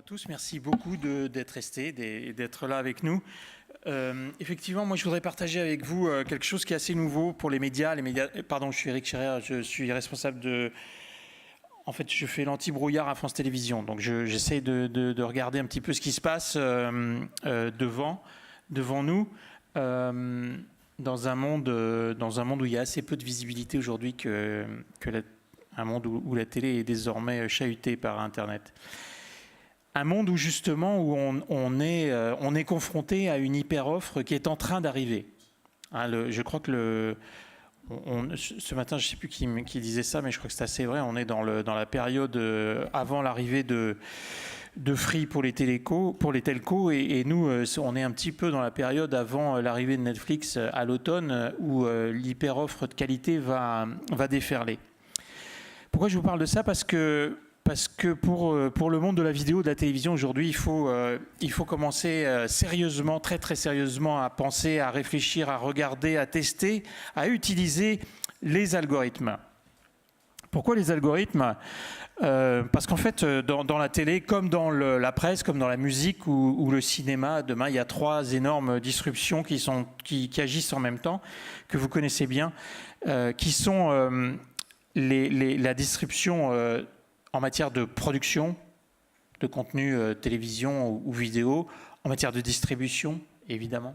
tous, merci beaucoup d'être restés et d'être là avec nous. Effectivement, moi je voudrais partager avec vous quelque chose qui est assez nouveau pour les médias. Pardon, je suis Eric Scherer, je suis responsable de... En fait, je fais l'anti-brouillard à France Télévisions, donc j'essaie de regarder un petit peu ce qui se passe devant nous, dans un monde où il y a assez peu de visibilité aujourd'hui un monde où la télé est désormais chahutée par Internet. Un monde où justement on est confronté à une hyper-offre qui est en train d'arriver. Hein, je crois que ce matin, je ne sais plus qui disait ça, mais je crois que c'est assez vrai. On est dans la période avant l'arrivée de Free pour les telcos, et nous, on est un petit peu dans la période avant l'arrivée de Netflix à l'automne, où l'hyper-offre de qualité va déferler. Pourquoi je vous parle de ça ? Parce que pour le monde de la vidéo, de la télévision aujourd'hui, il faut commencer sérieusement, très très sérieusement, à penser, à réfléchir, à regarder, à tester, à utiliser les algorithmes. Pourquoi les algorithmes ? Parce qu'en fait, dans la télé, comme dans la presse, comme dans la musique ou le cinéma, demain, il y a 3 énormes disruptions qui agissent en même temps, que vous connaissez bien, qui sont la disruption en matière de production de contenu télévision ou vidéo, en matière de distribution, évidemment,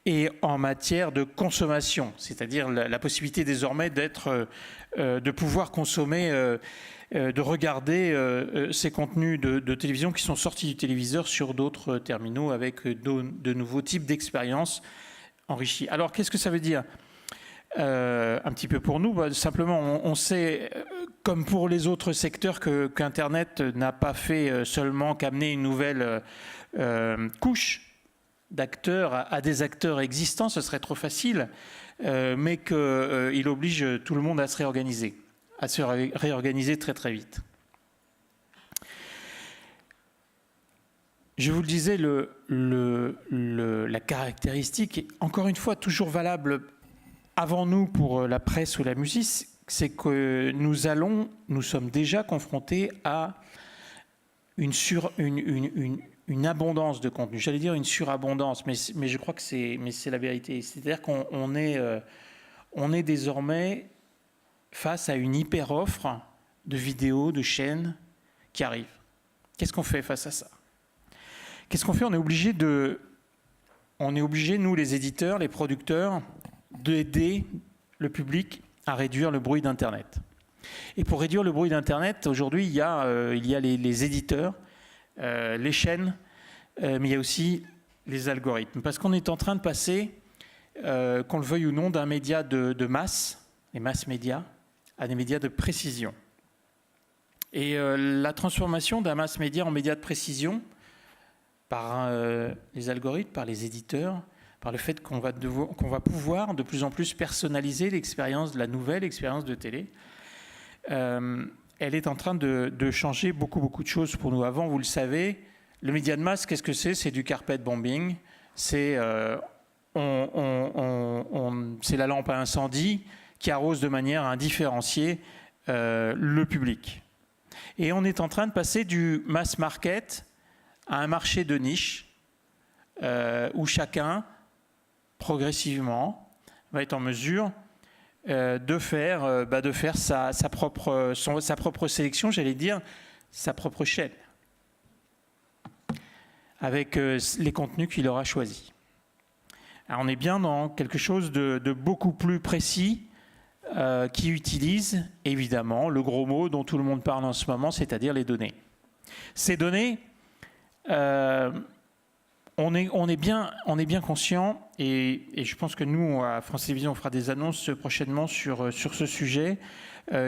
et en matière de consommation, c'est-à-dire la possibilité désormais de pouvoir consommer, de regarder ces contenus de télévision qui sont sortis du téléviseur sur d'autres terminaux avec de nouveaux types d'expériences enrichies. Alors, qu'est-ce que ça veut dire ? Un petit peu pour nous, simplement on sait, comme pour les autres secteurs, qu'Internet n'a pas fait seulement qu'amener une nouvelle couche d'acteurs à des acteurs existants, ce serait trop facile, mais qu'il oblige tout le monde à se réorganiser très très vite. Je vous le disais, la caractéristique, encore une fois, toujours valable avant nous pour la presse ou la musique, c'est que nous sommes déjà confrontés à une abondance de contenu. J'allais dire une surabondance, mais je crois que c'est la vérité. C'est-à-dire qu'on est désormais face à une hyper-offre de vidéos, de chaînes qui arrivent. Qu'est-ce qu'on fait face à ça ? Qu'est-ce qu'on fait ? On est obligé, nous les éditeurs, les producteurs, d'aider le public à réduire le bruit d'Internet. Et pour réduire le bruit d'Internet, aujourd'hui, il y a les éditeurs, les chaînes, mais il y a aussi les algorithmes. Parce qu'on est en train de passer, qu'on le veuille ou non, d'un média de masse, les mass médias, à des médias de précision. Et la transformation d'un mass média en média de précision, par les algorithmes, par les éditeurs, par le fait qu'on va pouvoir de plus en plus personnaliser la nouvelle expérience de télé, elle est en train de changer beaucoup de choses pour nous. Avant, vous le savez, le média de masse, qu'est-ce que c'est ? C'est du carpet bombing, c'est la lampe à incendie qui arrose de manière indifférenciée le public. Et on est en train de passer du mass market à un marché de niche où chacun progressivement va être en mesure de faire sa propre sélection, j'allais dire sa propre chaîne, avec les contenus qu'il aura choisis. Alors on est bien dans quelque chose de beaucoup plus précis qui utilise évidemment le gros mot dont tout le monde parle en ce moment, c'est-à-dire les données. Ces données, on est bien conscient, et je pense que nous, à France Télévisions, on fera des annonces prochainement sur ce sujet,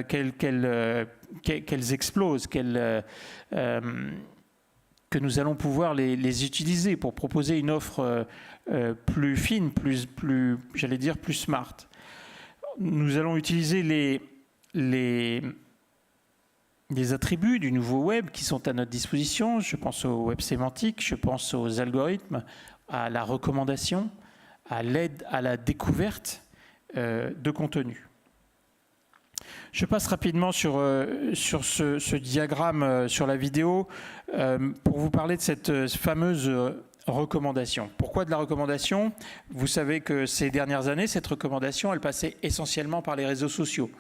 qu'elles explosent, que nous allons pouvoir les utiliser pour proposer une offre plus fine, j'allais dire plus smart. Nous allons utiliser les attributs du nouveau web qui sont à notre disposition. Je pense au web sémantique, je pense aux algorithmes, à la recommandation, à l'aide à la découverte de contenu. Je passe rapidement sur ce diagramme sur la vidéo pour vous parler de cette fameuse recommandation. Pourquoi de la recommandation? Vous savez que ces dernières années, cette recommandation, elle passait essentiellement par les réseaux sociaux.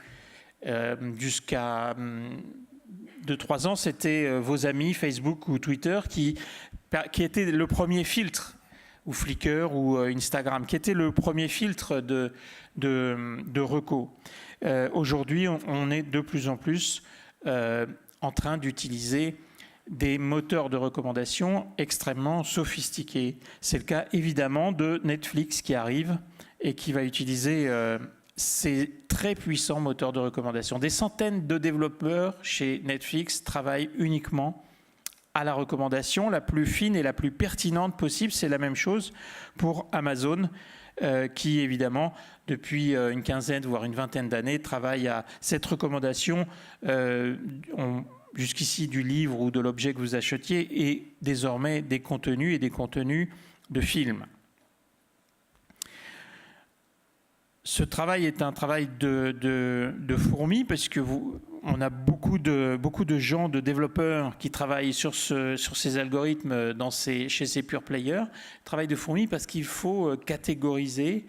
Jusqu'à 2-3 ans, c'était vos amis Facebook ou Twitter qui étaient le premier filtre, ou Flickr ou Instagram, qui était le premier filtre de reco. Aujourd'hui, on est de plus en plus en train d'utiliser des moteurs de recommandation extrêmement sophistiqués. C'est le cas évidemment de Netflix qui arrive et qui va utiliser ces très puissants moteurs de recommandation. Des centaines de développeurs chez Netflix travaillent uniquement à la recommandation la plus fine et la plus pertinente possible. C'est la même chose pour Amazon, qui évidemment, depuis une quinzaine, voire une vingtaine d'années, travaille à cette recommandation jusqu'ici du livre ou de l'objet que vous achetiez, et désormais des contenus et des contenus de films. Ce travail est un travail de fourmi, parce que on a beaucoup de gens, de développeurs qui travaillent sur ces algorithmes chez ces pure players. Travail de fourmi parce qu'il faut catégoriser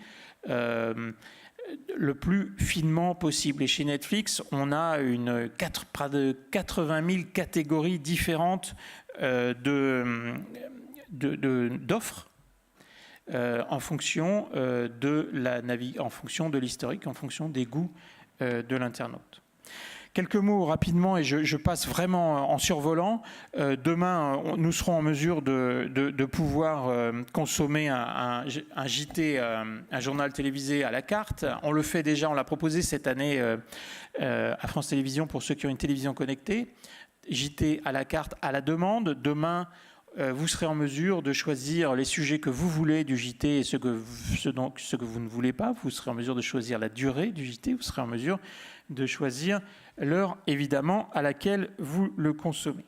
le plus finement possible. Et chez Netflix, on a près de 80 000 catégories différentes d'offres en fonction en fonction de l'historique, en fonction des goûts de l'internaute. Quelques mots rapidement, et je passe vraiment en survolant. Demain, nous serons en mesure de pouvoir consommer un JT, un journal télévisé à la carte. On le fait déjà, on l'a proposé cette année à France Télévisions pour ceux qui ont une télévision connectée. JT à la carte, à la demande. Demain, vous serez en mesure de choisir les sujets que vous voulez du JT et ce que vous ne voulez pas. Vous serez en mesure de choisir la durée du JT. Vous serez en mesure de choisir l'heure, évidemment, à laquelle vous le consommez.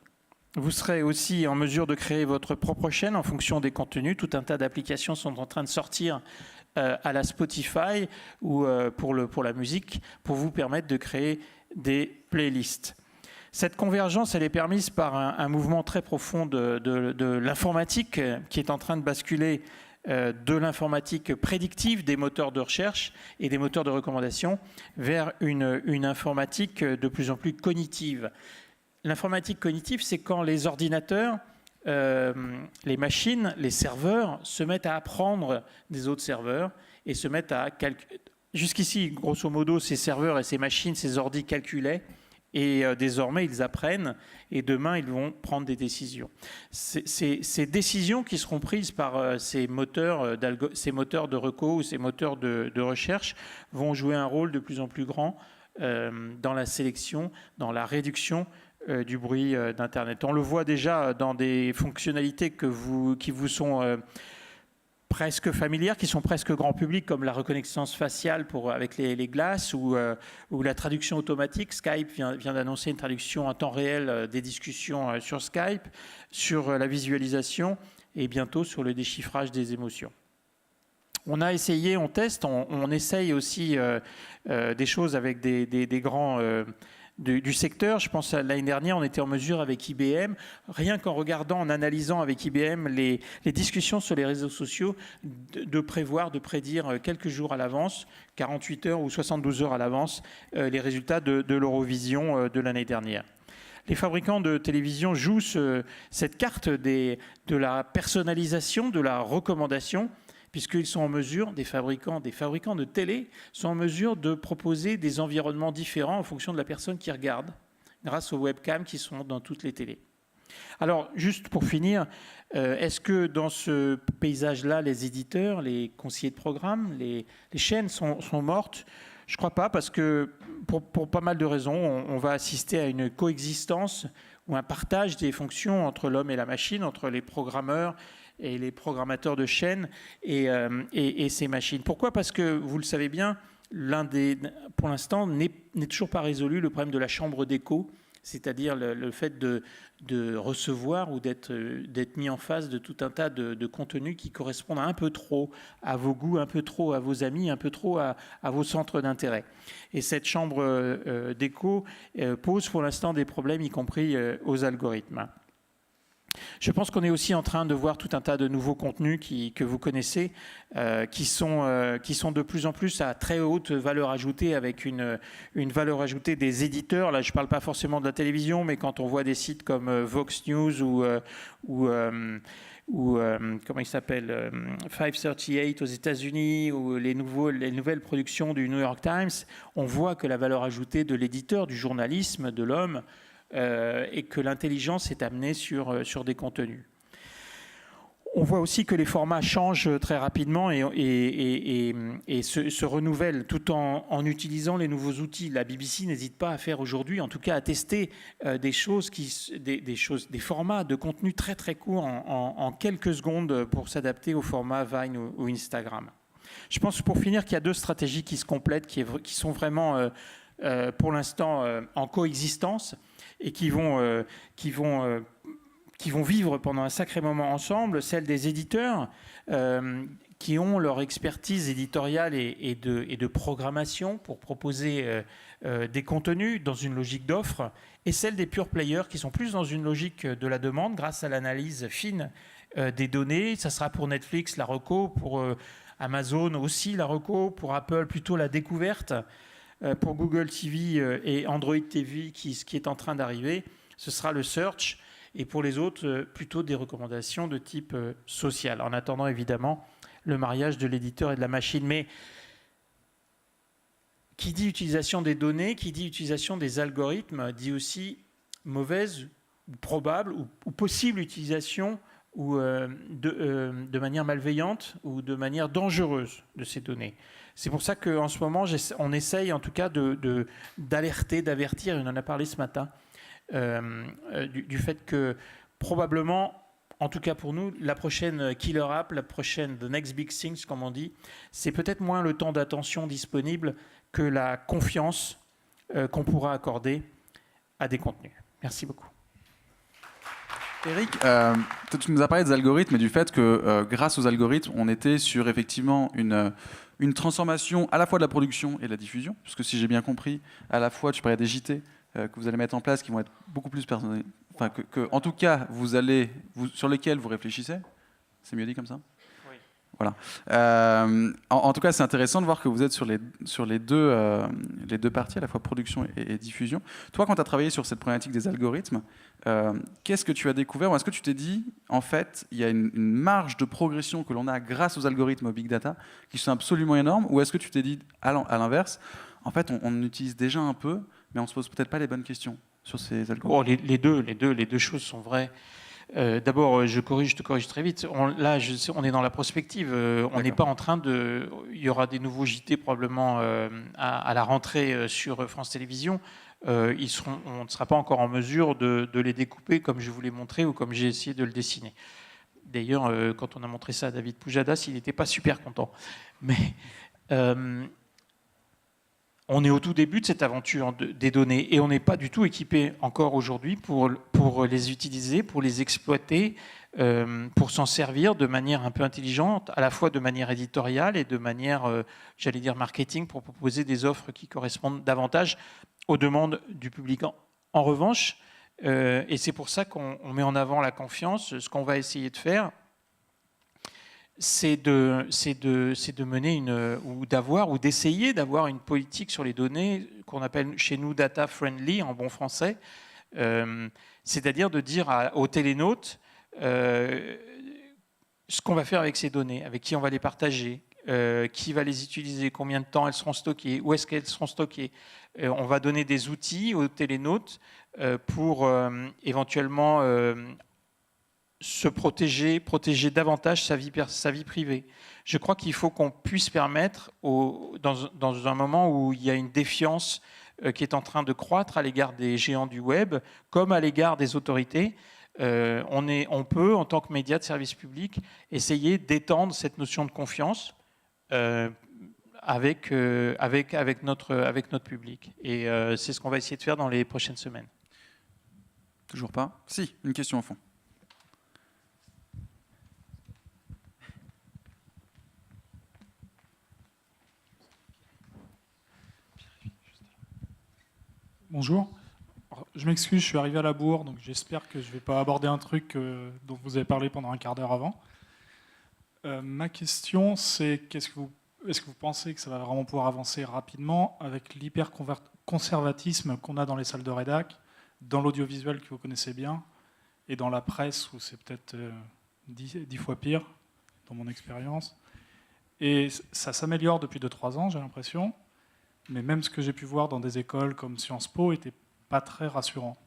Vous serez aussi en mesure de créer votre propre chaîne en fonction des contenus. Tout un tas d'applications sont en train de sortir à la Spotify ou pour la musique, pour vous permettre de créer des playlists. Cette convergence, elle est permise par un mouvement très profond de l'informatique qui est en train de basculer de l'informatique prédictive, des moteurs de recherche et des moteurs de recommandation, vers une informatique de plus en plus cognitive. L'informatique cognitive, c'est quand les ordinateurs, les machines, les serveurs se mettent à apprendre des autres serveurs et se mettent à calculer. Jusqu'ici, grosso modo, ces serveurs et ces machines, ces ordis calculaient. Et désormais, ils apprennent et demain, ils vont prendre des décisions. Ces décisions qui seront prises par ces moteurs de reco ou ces moteurs de recherche vont jouer un rôle de plus en plus grand dans la sélection, dans la réduction du bruit d'Internet. On le voit déjà dans des fonctionnalités qui vous sont presque familières, qui sont presque grand public, comme la reconnaissance faciale avec les glaces ou la traduction automatique. Skype vient d'annoncer une traduction en temps réel des discussions sur Skype, sur la visualisation et bientôt sur le déchiffrage des émotions. On a essayé, on teste, on essaye aussi des choses avec des grands du secteur. Je pense à l'année dernière, on était en mesure avec IBM, rien qu'en regardant, en analysant avec IBM les discussions sur les réseaux sociaux, de prédire quelques jours à l'avance, 48 heures ou 72 heures à l'avance, les résultats de l'Eurovision de l'année dernière. Les fabricants de télévision jouent cette carte de la personnalisation, de la recommandation, puisqu'ils sont en mesure, des fabricants de télé, sont en mesure de proposer des environnements différents en fonction de la personne qui regarde, grâce aux webcams qui sont dans toutes les télés. Alors, juste pour finir, est-ce que dans ce paysage-là, les éditeurs, les conseillers de programme, les chaînes sont mortes? Je ne crois pas, parce que pour pas mal de raisons, on va assister à une coexistence ou un partage des fonctions entre l'homme et la machine, entre les programmeurs et les programmateurs de chaînes et ces machines. Pourquoi? Parce que, vous le savez bien, pour l'instant, n'est toujours pas résolu le problème de la chambre d'écho c'est-à-dire le fait de recevoir ou d'être mis en face de tout un tas de contenus qui correspondent un peu trop à vos goûts, un peu trop à vos amis, un peu trop à vos centres d'intérêt. Et cette chambre d'écho pose pour l'instant des problèmes, y compris aux algorithmes. Je pense qu'on est aussi en train de voir tout un tas de nouveaux contenus que vous connaissez, qui sont de plus en plus à très haute valeur ajoutée, avec une valeur ajoutée des éditeurs. Là, je ne parle pas forcément de la télévision, mais quand on voit des sites comme Vox News ou comment il s'appelle, 538 aux États-Unis, ou les nouvelles productions du New York Times, on voit que la valeur ajoutée de l'éditeur, du journalisme, de l'homme, et que l'intelligence est amenée sur des contenus. On voit aussi que les formats changent très rapidement et se renouvellent tout en utilisant les nouveaux outils. La BBC n'hésite pas à faire aujourd'hui, en tout cas à tester des formats de contenu très très courts en quelques secondes pour s'adapter au format Vine ou Instagram. Je pense pour finir qu'il y a deux stratégies qui se complètent, qui sont vraiment pour l'instant en coexistence et qui vont vivre pendant un sacré moment ensemble, celle des éditeurs qui ont leur expertise éditoriale et de programmation pour proposer des contenus dans une logique d'offre, et celle des pure players qui sont plus dans une logique de la demande grâce à l'analyse fine des données. Ça sera pour Netflix la reco, pour Amazon aussi la reco, pour Apple plutôt la découverte, pour Google TV et Android TV qui est en train d'arriver, ce sera le search. Et pour les autres, plutôt des recommandations de type social, en attendant évidemment le mariage de l'éditeur et de la machine. Mais qui dit utilisation des données, qui dit utilisation des algorithmes, dit aussi mauvaise, ou probable, ou possible utilisation ou de manière malveillante ou de manière dangereuse de ces données. C'est pour ça qu'en ce moment, on essaye en tout cas d'alerter, d'avertir, on en a parlé ce matin, du fait que probablement, en tout cas pour nous, la prochaine killer app, la prochaine The Next Big Things, comme on dit, c'est peut-être moins le temps d'attention disponible que la confiance qu'on pourra accorder à des contenus. Merci beaucoup. Eric, tu nous as parlé des algorithmes et du fait que grâce aux algorithmes, on était sur effectivement une transformation à la fois de la production et de la diffusion, puisque si j'ai bien compris, à la fois tu parlais des JT que vous allez mettre en place, qui vont être beaucoup plus personnalisés, enfin en tout cas sur lesquels vous réfléchissez. C'est mieux dit comme ça ? Oui. Voilà. En tout cas, c'est intéressant de voir que vous êtes sur les deux parties, à la fois production et diffusion. Toi, quand tu as travaillé sur cette problématique des algorithmes, qu'est-ce que tu as découvert, ou est-ce que tu t'es dit, en fait, il y a une marge de progression que l'on a grâce aux algorithmes, aux big data, qui sont absolument énormes, ou est-ce que tu t'es dit, à l'inverse, en fait, on utilise déjà un peu, mais on ne se pose peut-être pas les bonnes questions sur ces algorithmes? Les deux choses sont vraies. D'abord, je te corrige très vite. Là, on est dans la prospective. On n'est pas en train de... Il y aura des nouveaux JT probablement à la rentrée sur France Télévisions. On ne sera pas encore en mesure de les découper comme je vous l'ai montré ou comme j'ai essayé de le dessiner. D'ailleurs, quand on a montré ça à David Pujadas, il n'était pas super content. Mais... on est au tout début de cette aventure des données et on n'est pas du tout équipé encore aujourd'hui pour les utiliser, pour les exploiter, pour s'en servir de manière un peu intelligente, à la fois de manière éditoriale et de manière, j'allais dire, marketing, pour proposer des offres qui correspondent davantage aux demandes du public. En revanche, et c'est pour ça qu'on met en avant la confiance, ce qu'on va essayer de faire, c'est de mener d'essayer d'avoir une politique sur les données qu'on appelle chez nous data friendly en bon français, c'est-à-dire de dire aux télénautes ce qu'on va faire avec ces données, avec qui on va les partager, qui va les utiliser, combien de temps elles seront stockées, où est-ce qu'elles seront stockées. On va donner des outils aux télénautes pour éventuellement se protéger davantage sa vie privée. Je crois qu'il faut qu'on puisse permettre, dans un moment où il y a une défiance qui est en train de croître à l'égard des géants du web, comme à l'égard des autorités, on peut, en tant que média de service public, essayer d'étendre cette notion de confiance avec notre public. Et c'est ce qu'on va essayer de faire dans les prochaines semaines. Toujours pas? Si, une question au fond. Bonjour. Alors, je m'excuse, je suis arrivé à la bourre, donc j'espère que je ne vais pas aborder un truc dont vous avez parlé pendant un quart d'heure avant. Ma question, c'est est-ce que vous pensez que ça va vraiment pouvoir avancer rapidement avec l'hyper-conservatisme qu'on a dans les salles de rédac, dans l'audiovisuel que vous connaissez bien, et dans la presse où c'est peut-être 10 fois pire, dans mon expérience. Et ça s'améliore depuis 2-3 ans, j'ai l'impression. Mais même ce que j'ai pu voir dans des écoles comme Sciences Po n'était pas très rassurant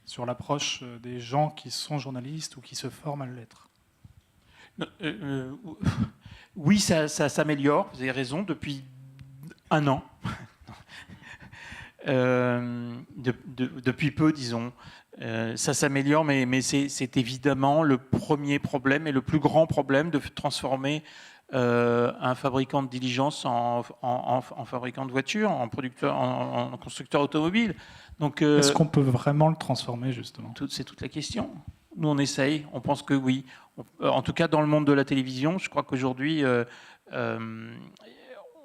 sur l'approche des gens qui sont journalistes ou qui se forment à l'être. Oui, ça s'améliore, vous avez raison, depuis un an. Depuis peu, disons. Ça s'améliore, mais c'est évidemment le premier problème et le plus grand problème de transformer un fabricant de diligence en fabricant de voitures, en constructeur automobile. Donc, est-ce qu'on peut vraiment le transformer, justement? C'est toute la question. Nous, on essaye, on pense que oui. En tout cas, dans le monde de la télévision, je crois qu'aujourd'hui,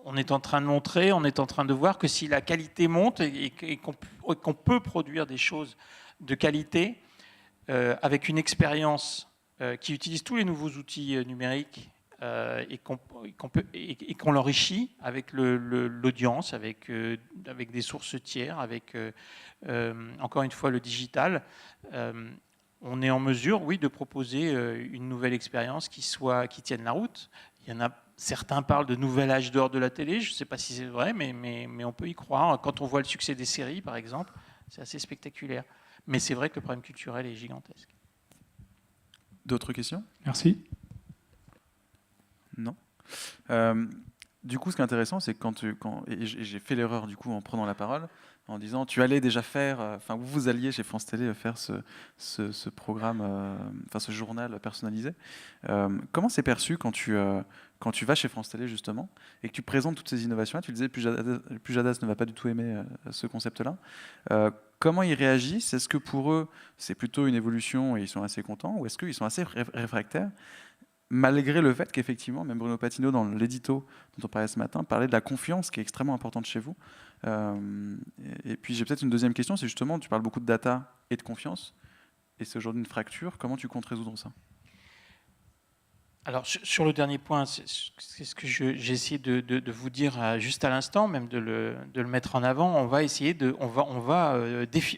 on est en train de montrer, on est en train de voir que si la qualité monte et qu'on peut produire des choses de qualité avec une expérience qui utilise tous les nouveaux outils numériques et qu'on l'enrichit avec l'audience, avec des sources tiers, avec encore une fois le digital, on est en mesure, oui, de proposer une nouvelle expérience qui tienne la route. Il y en a certains parlent de nouvel âge d'or de la télé. Je ne sais pas si c'est vrai, mais on peut y croire. Quand on voit le succès des séries, par exemple, c'est assez spectaculaire. Mais c'est vrai que le problème culturel est gigantesque. D'autres questions? Merci. Non. Du coup, ce qui est intéressant, c'est et j'ai fait l'erreur du coup en prenant la parole, en disant tu allais déjà faire, vous alliez chez France Télé faire ce programme, ce journal personnalisé. Comment c'est perçu quand tu vas chez France Télé justement et que tu présentes toutes ces innovations? Tu disais Pujadas ne va pas du tout aimer ce concept-là. Comment ils réagissent? Est-ce que pour eux c'est plutôt une évolution et ils sont assez contents, ou est-ce qu'ils sont assez réfractaires? Malgré le fait qu'effectivement, même Bruno Patino, dans l'édito dont on parlait ce matin, parlait de la confiance qui est extrêmement importante chez vous. Et puis j'ai peut-être une deuxième question, c'est justement, tu parles beaucoup de data et de confiance, et c'est aujourd'hui une fracture. Comment tu comptes résoudre ça? Alors sur le dernier point, c'est ce que j'ai essayé de vous dire juste à l'instant, même de le mettre en avant. On va essayer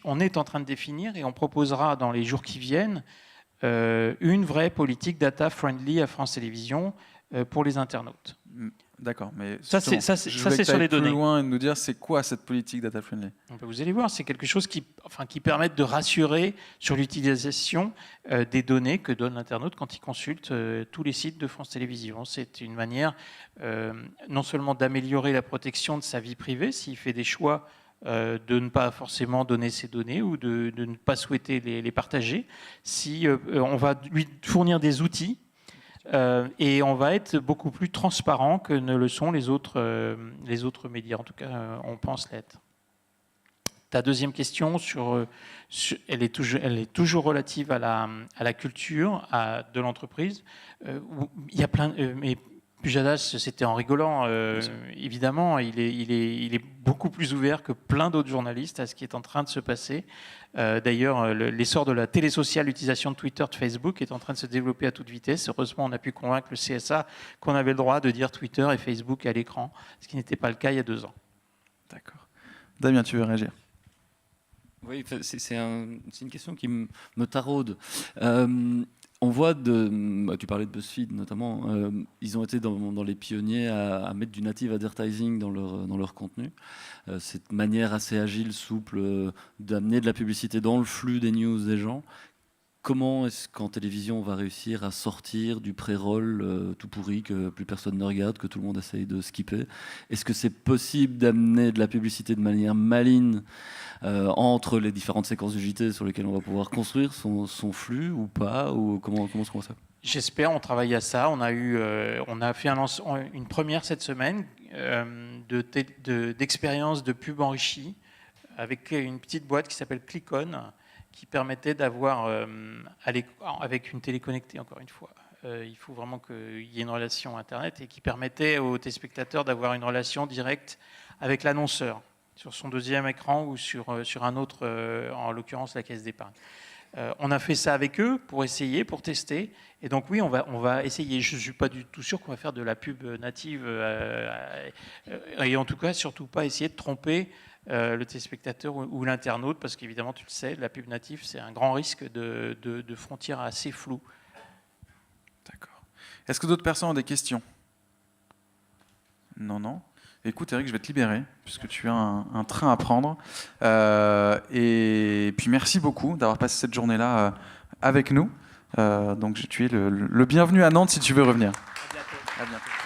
on est en train de définir et on proposera dans les jours qui viennent une vraie politique data friendly à France Télévisions pour les internautes. D'accord, mais ça c'est sur les données. Plus loin et de nous dire c'est quoi cette politique data friendly. Vous allez voir, c'est quelque chose qui permet de rassurer sur l'utilisation des données que donne l'internaute quand il consulte tous les sites de France Télévisions. C'est une manière non seulement d'améliorer la protection de sa vie privée s'il fait des choix de ne pas forcément donner ses données ou de ne pas souhaiter les partager, si on va lui fournir des outils et on va être beaucoup plus transparent que ne le sont les autres médias. En tout cas, on pense l'être. Ta deuxième question, elle est toujours relative à la culture de l'entreprise. Il y a plein... mais Pujadas, c'était en rigolant, évidemment, il est beaucoup plus ouvert que plein d'autres journalistes à ce qui est en train de se passer. D'ailleurs, l'essor de la télé sociale, l'utilisation de Twitter, de Facebook est en train de se développer à toute vitesse. Heureusement, on a pu convaincre le CSA qu'on avait le droit de dire Twitter et Facebook à l'écran, ce qui n'était pas le cas il y a 2 ans. D'accord. Damien, tu veux réagir? Oui, c'est une question qui me taraude. On voit, tu parlais de BuzzFeed notamment, ils ont été dans les pionniers à mettre du native advertising dans leur contenu. Cette manière assez agile, souple, d'amener de la publicité dans le flux des news des gens. Comment est-ce qu'en télévision on va réussir à sortir du pré-roll tout pourri que plus personne ne regarde, que tout le monde essaye de skipper? Est-ce que c'est possible d'amener de la publicité de manière maligne entre les différentes séquences du JT sur lesquelles on va pouvoir construire son flux ou pas, ou comment est-ce qu'on voit ça? J'espère, on travaille à ça. On a fait une première cette semaine d'expérience de pub enrichie avec une petite boîte qui s'appelle Click-On qui permettait d'avoir, avec une télé connectée encore une fois, il faut vraiment qu'il y ait une relation Internet, et qui permettait aux téléspectateurs d'avoir une relation directe avec l'annonceur sur son deuxième écran ou sur un autre, en l'occurrence la caisse d'épargne. On a fait ça avec eux pour essayer, pour tester. Et donc oui, on va essayer. Je ne suis pas du tout sûr qu'on va faire de la pub native. Et en tout cas, surtout pas essayer de tromper le téléspectateur ou l'internaute, parce qu'évidemment, tu le sais, la pub native, c'est un grand risque de frontières assez floues. D'accord. Est-ce que d'autres personnes ont des questions? Non. Écoute, Eric, je vais te libérer, puisque tu as un train à prendre. Et puis, merci beaucoup d'avoir passé cette journée-là avec nous. Donc, tu es le bienvenu à Nantes si tu veux revenir. À bientôt. À bientôt.